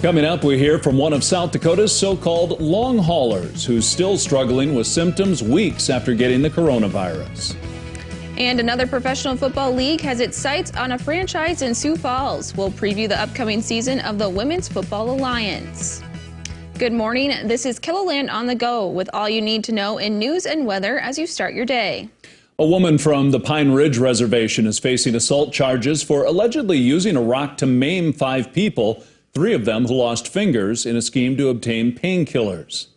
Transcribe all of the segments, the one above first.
Coming up, we hear from one of South Dakota's so-called long haulers who's still struggling with symptoms weeks after getting the coronavirus. And another professional football league has its sights on a franchise in Sioux Falls. We'll preview the upcoming season of the Women's Football Alliance. Good morning. This is KELOLAND on the go with all you need to know in news and weather as you start your day. A woman from the Pine Ridge Reservation is facing assault charges for allegedly using a rock to maim 5 people, 3 of them who lost fingers in a scheme to obtain painkillers.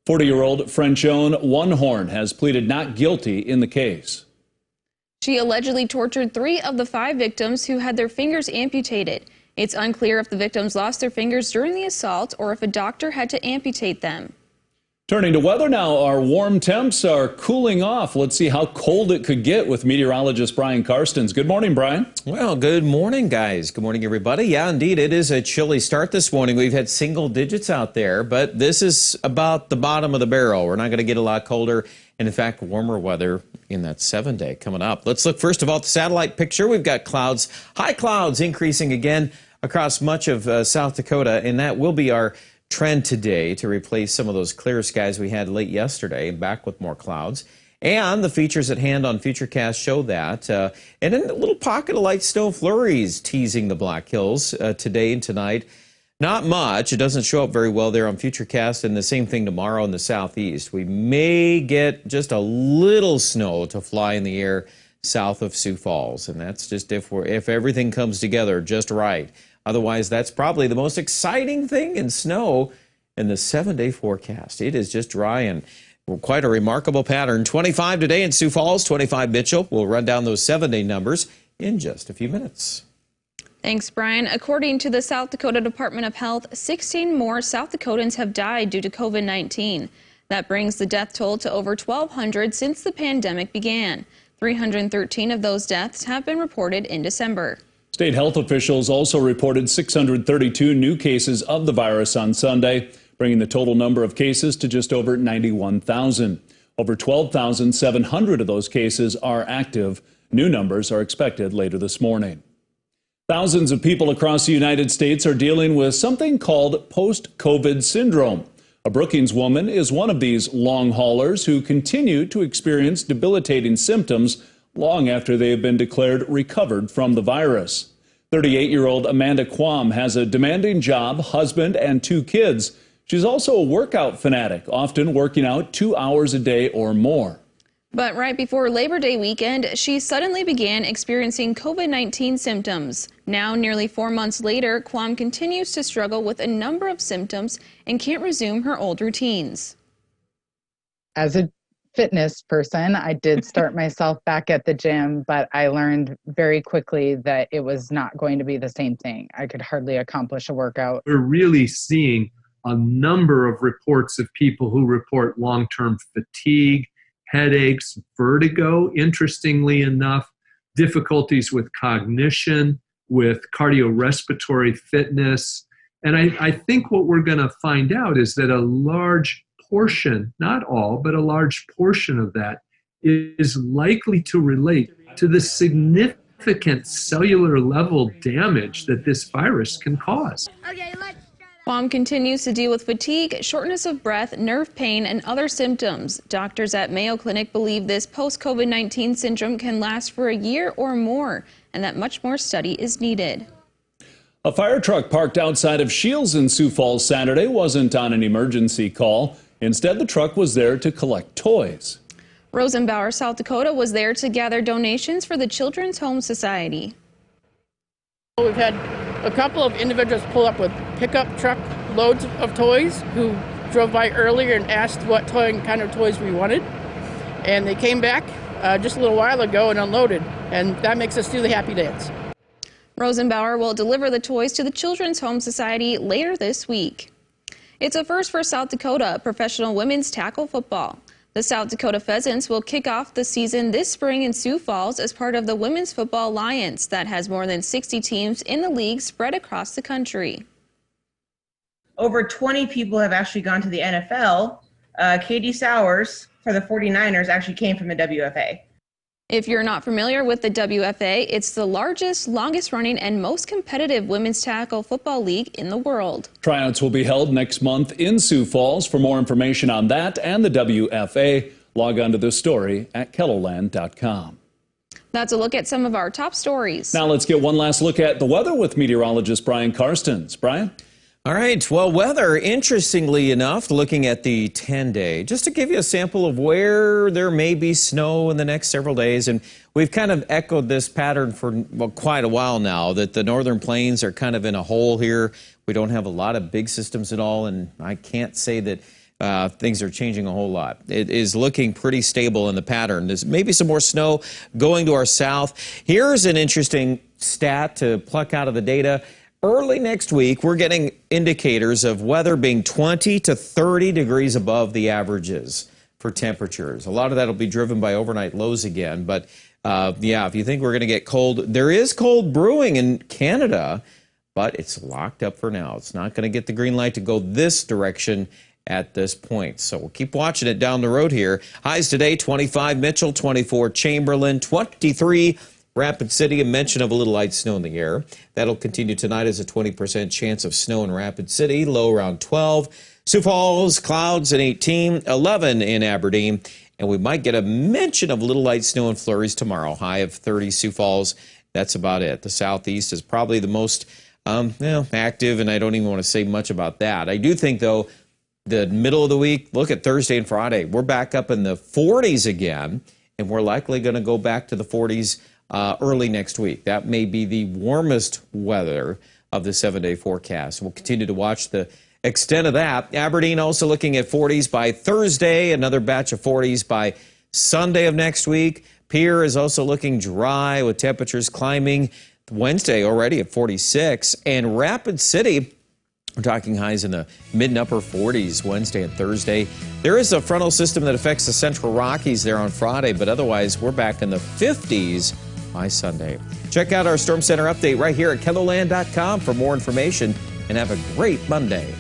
40-year-old Frenchone One-Horn has pleaded not guilty in the case. She allegedly tortured 3 of the 5 victims who had their fingers amputated. It's unclear if the victims lost their fingers during the assault or if a doctor had to amputate them. Turning to weather now, our warm temps are cooling off. Let's see how cold it could get with meteorologist Brian Karstens. Good morning, Brian. Well, good morning, guys. Good morning, everybody. Yeah, indeed, it is a chilly start this morning. We've had single digits out there, but this is about the bottom of the barrel. We're not going to get a lot colder, and in fact, warmer weather in that 7-day coming up. Let's look first of all at the satellite picture. We've got clouds, high clouds increasing again across much of South Dakota, and that will be our trend today to replace some of those clear skies we had late yesterday, back with more clouds. And the features at hand on Futurecast show that. And then a little pocket of light snow flurries teasing the Black Hills today and tonight. Not much. It doesn't show up very well there on Futurecast, and the same thing tomorrow in the southeast. We may get just a little snow to fly in the air south of Sioux Falls, and that's just if everything comes together just right. Otherwise, that's probably the most exciting thing in snow in the 7-day forecast. It is just dry and quite a remarkable pattern. 25 today in Sioux Falls, 25 Mitchell. We'll run down those 7-day numbers in just a few minutes. Thanks, Brian. According to the South Dakota Department of Health, 16 more South Dakotans have died due to COVID-19. That brings the death toll to over 1,200 since the pandemic began. 313 of those deaths have been reported in December. State health officials also reported 632 new cases of the virus on Sunday, bringing the total number of cases to just over 91,000. Over 12,700 of those cases are active. New numbers are expected later this morning. Thousands of people across the United States are dealing with something called post-COVID syndrome. A Brookings woman is one of these long haulers who continue to experience debilitating symptoms long after they have been declared recovered from the virus. 38-year-old Amanda Quam has a demanding job, husband, and 2 kids. She's also a workout fanatic, often working out 2 hours a day or more. But right before Labor Day weekend, she suddenly began experiencing COVID-19 symptoms. Now, nearly 4 months later, Quam continues to struggle with a number of symptoms and can't resume her old routines. As a fitness person, I did start myself back at the gym, but I learned very quickly that it was not going to be the same thing. I could hardly accomplish a workout. We're really seeing a number of reports of people who report long-term fatigue, headaches, vertigo, interestingly enough, difficulties with cognition, with cardiorespiratory fitness. And I think what we're going to find out is that a large portion, not all, but a large portion of that is likely to relate to the significant cellular level damage that this virus can cause. Quam continues to deal with fatigue, shortness of breath, nerve pain, and other symptoms. Doctors at Mayo Clinic believe this post-COVID-19 syndrome can last for a year or more, and that much more study is needed. A fire truck parked outside of Shields in Sioux Falls Saturday wasn't on an emergency call. Instead, the truck was there to collect toys. Rosenbauer, South Dakota was there to gather donations for the Children's Home Society. We've had a couple of individuals pull up with pickup truck loads of toys who drove by earlier and asked what kind of toys we wanted. And they came back just a little while ago and unloaded. And that makes us do the happy dance. Rosenbauer will deliver the toys to the Children's Home Society later this week. It's a first for South Dakota professional women's tackle football. The South Dakota Pheasants will kick off the season this spring in Sioux Falls as part of the Women's Football Alliance that has more than 60 teams in the league spread across the country. Over 20 people have actually gone to the NFL. Katie Sowers for the 49ers actually came from the WFA. If you're not familiar with the WFA, it's the largest, longest running, and most competitive women's tackle football league in the world. Tryouts will be held next month in Sioux Falls. For more information on that and the WFA, log on to this story at KELOLAND.com. That's a look at some of our top stories. Now let's get one last look at the weather with meteorologist Brian Karstens. Brian? All right, well, weather, interestingly enough, looking at the 10-day, just to give you a sample of where there may be snow in the next several days, and we've kind of echoed this pattern for quite a while now, that the northern plains are kind of in a hole here. We don't have a lot of big systems at all, and I can't say that things are changing a whole lot. It is looking pretty stable in the pattern. There's maybe some more snow going to our south. Here's an interesting stat to pluck out of the data. Early next week, we're getting indicators of weather being 20 to 30 degrees above the averages for temperatures. A lot of that will be driven by overnight lows again. But, yeah, if you think we're going to get cold, there is cold brewing in Canada, but it's locked up for now. It's not going to get the green light to go this direction at this point. So we'll keep watching it down the road here. Highs today, 25 Mitchell, 24 Chamberlain, 23 Rapid City, a mention of a little light snow in the air. That'll continue tonight as a 20% chance of snow in Rapid City, low around 12. Sioux Falls, clouds at 18, 11 in Aberdeen. And we might get a mention of a little light snow and flurries tomorrow, high of 30 Sioux Falls. That's about it. The southeast is probably the most active, and I don't even want to say much about that. I do think, though, the middle of the week, look at Thursday and Friday. We're back up in the 40s again, and we're likely going to go back to the 40s early next week. That may be the warmest weather of the 7-day forecast. We'll continue to watch the extent of that. Aberdeen also looking at 40s by Thursday, another batch of 40s by Sunday of next week. Pierre is also looking dry with temperatures climbing Wednesday already at 46. And Rapid City, we're talking highs in the mid and upper 40s Wednesday and Thursday. There is a frontal system that affects the Central Rockies there on Friday, but otherwise we're back in the 50s by Sunday. Check out our Storm Center update right here at KELOLAND.com for more information, and have a great Monday.